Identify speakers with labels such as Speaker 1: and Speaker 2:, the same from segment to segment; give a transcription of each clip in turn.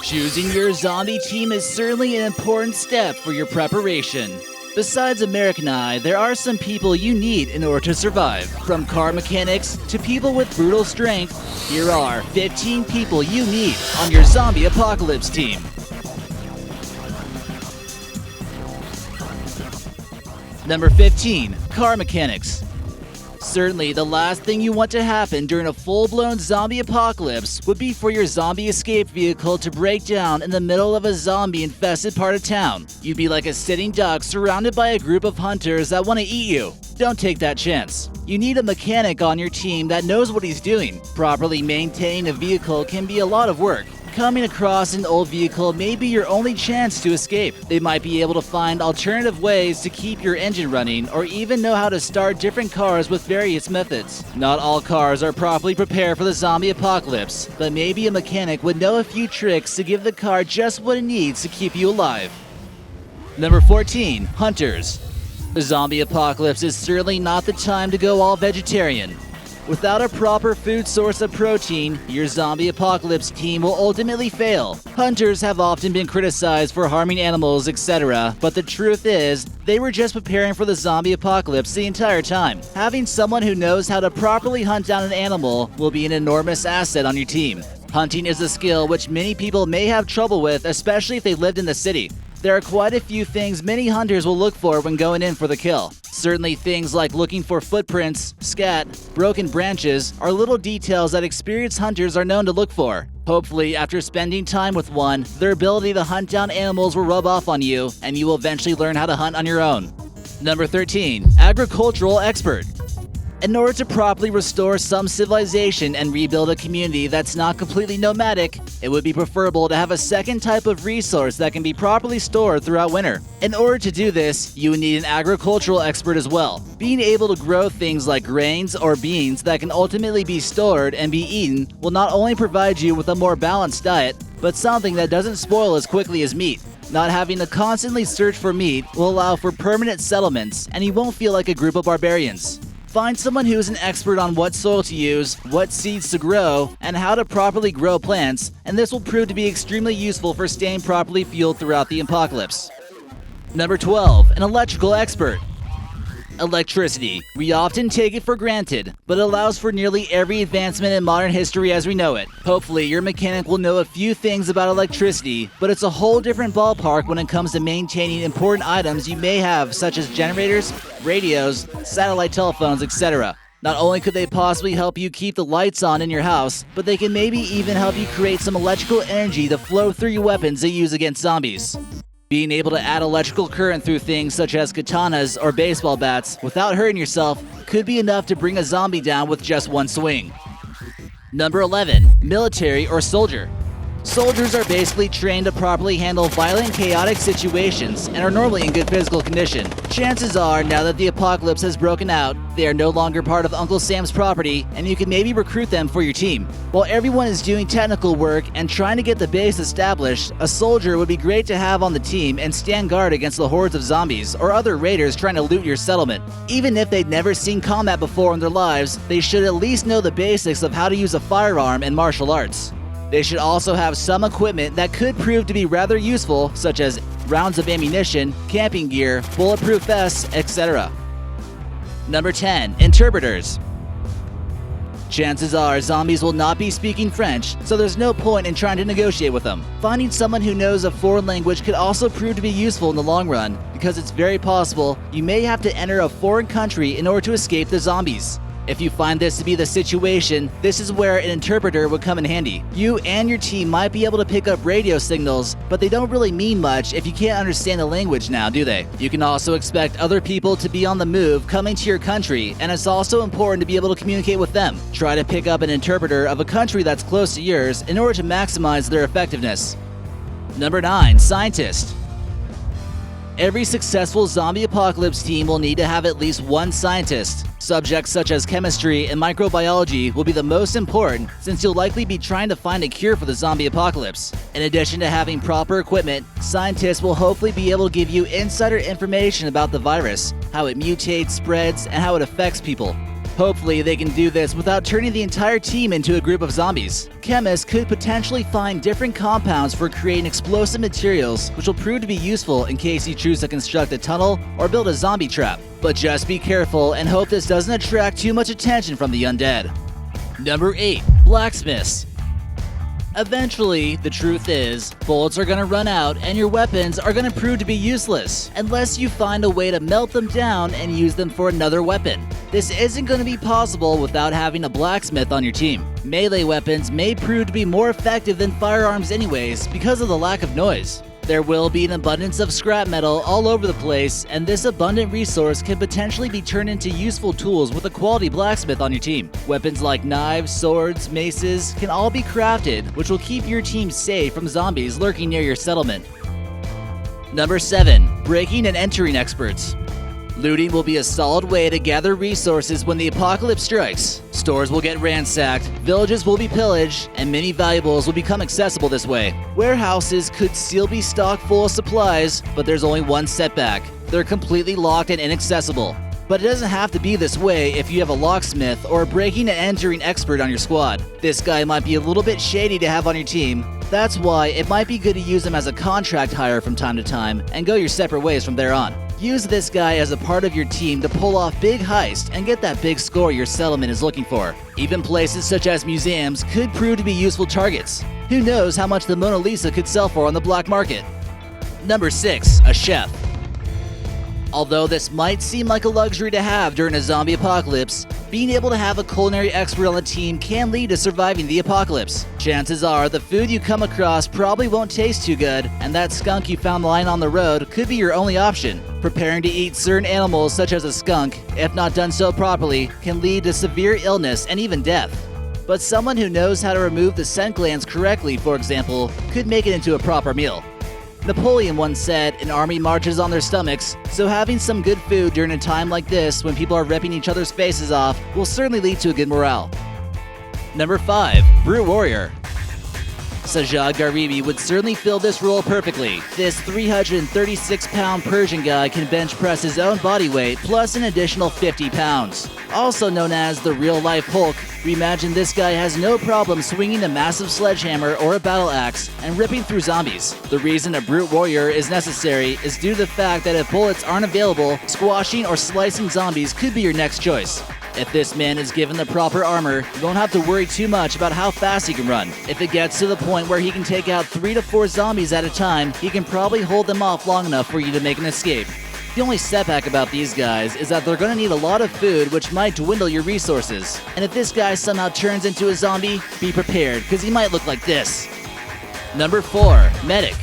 Speaker 1: Choosing your zombie team is certainly an important step for your preparation. Besides American Eye, there are some people you need in order to survive. From car mechanics to people with brutal strength, here are 15 people you need on your zombie apocalypse team. Number 15. Car mechanics. Certainly, the last thing you want to happen during a full-blown zombie apocalypse would be for your zombie escape vehicle to break down in the middle of a zombie-infested part of town. You'd be like a sitting duck surrounded by a group of hunters that want to eat you. Don't take that chance. You need a mechanic on your team that knows what he's doing. Properly maintaining a vehicle can be a lot of work. Coming across an old vehicle may be your only chance to escape. They might be able to find alternative ways to keep your engine running, or even know how to start different cars with various methods. Not all cars are properly prepared for the zombie apocalypse, but maybe a mechanic would know a few tricks to give the car just what it needs to keep you alive. Number 14. Hunters. The zombie apocalypse is certainly not the time to go all vegetarian. Without a proper food source of protein, your zombie apocalypse team will ultimately fail. Hunters have often been criticized for harming animals, etc., but the truth is, they were just preparing for the zombie apocalypse the entire time. Having someone who knows how to properly hunt down an animal will be an enormous asset on your team. Hunting is a skill which many people may have trouble with, especially if they lived in the city. There are quite a few things many hunters will look for when going in for the kill. Certainly things like looking for footprints, scat, broken branches are little details that experienced hunters are known to look for. Hopefully, after spending time with one, their ability to hunt down animals will rub off on you, and you will eventually learn how to hunt on your own. Number 13. Agricultural expert. In order to properly restore some civilization and rebuild a community that's not completely nomadic, it would be preferable to have a second type of resource that can be properly stored throughout winter. In order to do this, you would need an agricultural expert as well. Being able to grow things like grains or beans that can ultimately be stored and be eaten will not only provide you with a more balanced diet, but something that doesn't spoil as quickly as meat. Not having to constantly search for meat will allow for permanent settlements, and you won't feel like a group of barbarians. Find someone who is an expert on what soil to use, what seeds to grow, and how to properly grow plants, and this will prove to be extremely useful for staying properly fueled throughout the apocalypse. Number 12. An electrical expert. Electricity. We often take it for granted, but it allows for nearly every advancement in modern history as we know it. Hopefully, your mechanic will know a few things about electricity, but it's a whole different ballpark when it comes to maintaining important items you may have, such as generators, radios, satellite telephones, etc. Not only could they possibly help you keep the lights on in your house, but they can maybe even help you create some electrical energy to flow through your weapons to use against zombies. Being able to add electrical current through things such as katanas or baseball bats without hurting yourself could be enough to bring a zombie down with just one swing. Number 11. Military or soldier. Soldiers are basically trained to properly handle violent, chaotic situations and are normally in good physical condition. Chances are, now that the apocalypse has broken out, they are no longer part of Uncle Sam's property, and you can maybe recruit them for your team. While everyone is doing technical work and trying to get the base established, a soldier would be great to have on the team and stand guard against the hordes of zombies or other raiders trying to loot your settlement. Even if they'd never seen combat before in their lives, they should at least know the basics of how to use a firearm and martial arts. They should also have some equipment that could prove to be rather useful, such as rounds of ammunition, camping gear, bulletproof vests, etc. Number 10. Interpreters. Chances are zombies will not be speaking French, so there's no point in trying to negotiate with them. Finding someone who knows a foreign language could also prove to be useful in the long run, because it's very possible you may have to enter a foreign country in order to escape the zombies. If you find this to be the situation, this is where an interpreter would come in handy. You and your team might be able to pick up radio signals, but they don't really mean much if you can't understand the language now, do they? You can also expect other people to be on the move coming to your country, and it's also important to be able to communicate with them. Try to pick up an interpreter of a country that's close to yours in order to maximize their effectiveness. Number 9. Scientist. Every successful zombie apocalypse team will need to have at least one scientist. Subjects such as chemistry and microbiology will be the most important, since you'll likely be trying to find a cure for the zombie apocalypse. In addition to having proper equipment, scientists will hopefully be able to give you insider information about the virus, how it mutates, spreads, and how it affects people. Hopefully, they can do this without turning the entire team into a group of zombies. Chemists could potentially find different compounds for creating explosive materials, which will prove to be useful in case you choose to construct a tunnel or build a zombie trap. But just be careful and hope this doesn't attract too much attention from the undead. Number 8. Blacksmiths. Eventually, the truth is, bullets are gonna run out and your weapons are gonna prove to be useless, unless you find a way to melt them down and use them for another weapon. This isn't gonna be possible without having a blacksmith on your team. Melee weapons may prove to be more effective than firearms anyways because of the lack of noise. There will be an abundance of scrap metal all over the place, and this abundant resource can potentially be turned into useful tools with a quality blacksmith on your team. Weapons like knives, swords, maces can all be crafted, which will keep your team safe from zombies lurking near your settlement. Number 7. Breaking and entering experts. Looting will be a solid way to gather resources when the apocalypse strikes. Stores will get ransacked, villages will be pillaged, and many valuables will become accessible this way. Warehouses could still be stocked full of supplies, but there's only one setback. They're completely locked and inaccessible. But it doesn't have to be this way if you have a locksmith or a breaking and entering expert on your squad. This guy might be a little bit shady to have on your team. That's why it might be good to use him as a contract hire from time to time and go your separate ways from there on. Use this guy as a part of your team to pull off big heists and get that big score your settlement is looking for. Even places such as museums could prove to be useful targets. Who knows how much the Mona Lisa could sell for on the black market? Number 6. A chef. Although this might seem like a luxury to have during a zombie apocalypse, being able to have a culinary expert on the team can lead to surviving the apocalypse. Chances are the food you come across probably won't taste too good, and that skunk you found lying on the road could be your only option. Preparing to eat certain animals such as a skunk, if not done so properly, can lead to severe illness and even death. But someone who knows how to remove the scent glands correctly, for example, could make it into a proper meal. Napoleon once said, an army marches on their stomachs, so having some good food during a time like this when people are ripping each other's faces off will certainly lead to a good morale. Number 5. Brute Warrior. Sajjad Gharibi would certainly fill this role perfectly. This 336-pound Persian guy can bench press his own body weight plus an additional 50 pounds. Also known as the real-life Hulk, we imagine this guy has no problem swinging a massive sledgehammer or a battle axe and ripping through zombies. The reason a brute warrior is necessary is due to the fact that if bullets aren't available, squashing or slicing zombies could be your next choice. If this man is given the proper armor, you won't have to worry too much about how fast he can run. If it gets to the point where he can take out 3 to 4 zombies at a time, he can probably hold them off long enough for you to make an escape. The only setback about these guys is that they're going to need a lot of food, which might dwindle your resources. And if this guy somehow turns into a zombie, be prepared, because he might look like this. Number 4. Medic.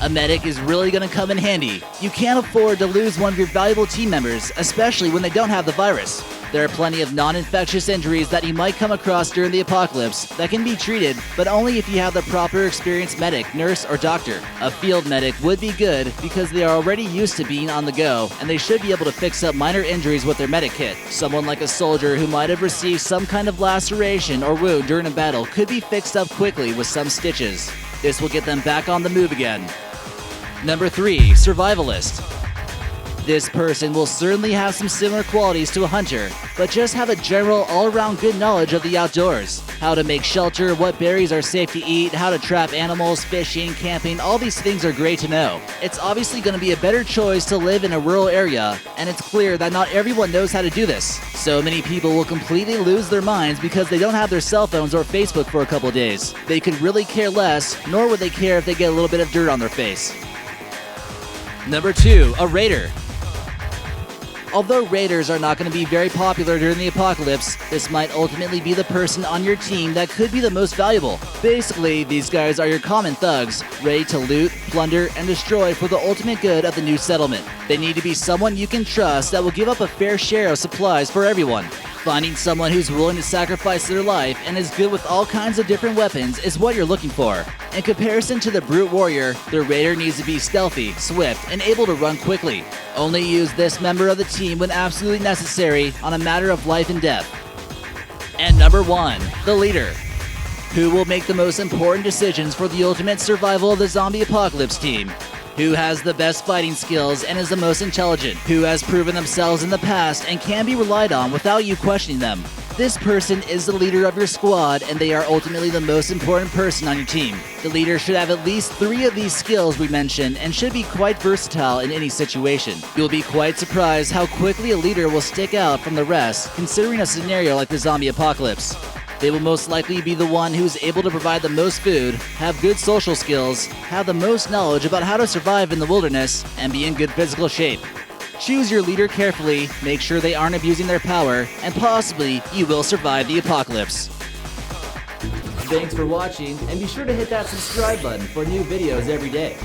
Speaker 1: A medic is really going to come in handy. You can't afford to lose one of your valuable team members, especially when they don't have the virus. There are plenty of non-infectious injuries that you might come across during the apocalypse that can be treated, but only if you have the proper experienced medic, nurse, or doctor. A field medic would be good because they are already used to being on the go, and they should be able to fix up minor injuries with their medic kit. Someone like a soldier who might have received some kind of laceration or wound during a battle could be fixed up quickly with some stitches. This will get them back on the move again. Number 3. Survivalist. This person will certainly have some similar qualities to a hunter, but just have a general all-around good knowledge of the outdoors. How to make shelter, what berries are safe to eat, how to trap animals, fishing, camping, all these things are great to know. It's obviously going to be a better choice to live in a rural area, and it's clear that not everyone knows how to do this. So many people will completely lose their minds because they don't have their cell phones or Facebook for a couple days. They could really care less, nor would they care if they get a little bit of dirt on their face. Number 2. A raider. Although raiders are not going to be very popular during the apocalypse, this might ultimately be the person on your team that could be the most valuable. Basically, these guys are your common thugs, ready to loot, plunder, and destroy for the ultimate good of the new settlement. They need to be someone you can trust that will give up a fair share of supplies for everyone. Finding someone who's willing to sacrifice their life and is good with all kinds of different weapons is what you're looking for. In comparison to the brute warrior, the raider needs to be stealthy, swift, and able to run quickly. Only use this member of the team when absolutely necessary on a matter of life and death. And number 1, the leader. Who will make the most important decisions for the ultimate survival of the zombie apocalypse team? Who has the best fighting skills and is the most intelligent? Who has proven themselves in the past and can be relied on without you questioning them? This person is the leader of your squad, and they are ultimately the most important person on your team. The leader should have at least 3 of these skills we mentioned and should be quite versatile in any situation. You'll be quite surprised how quickly a leader will stick out from the rest, considering a scenario like the zombie apocalypse. They will most likely be the one who is able to provide the most food, have good social skills, have the most knowledge about how to survive in the wilderness, and be in good physical shape. Choose your leader carefully, make sure they aren't abusing their power, and possibly you will survive the apocalypse. Thanks for watching, and be sure to hit that subscribe button for new videos every day.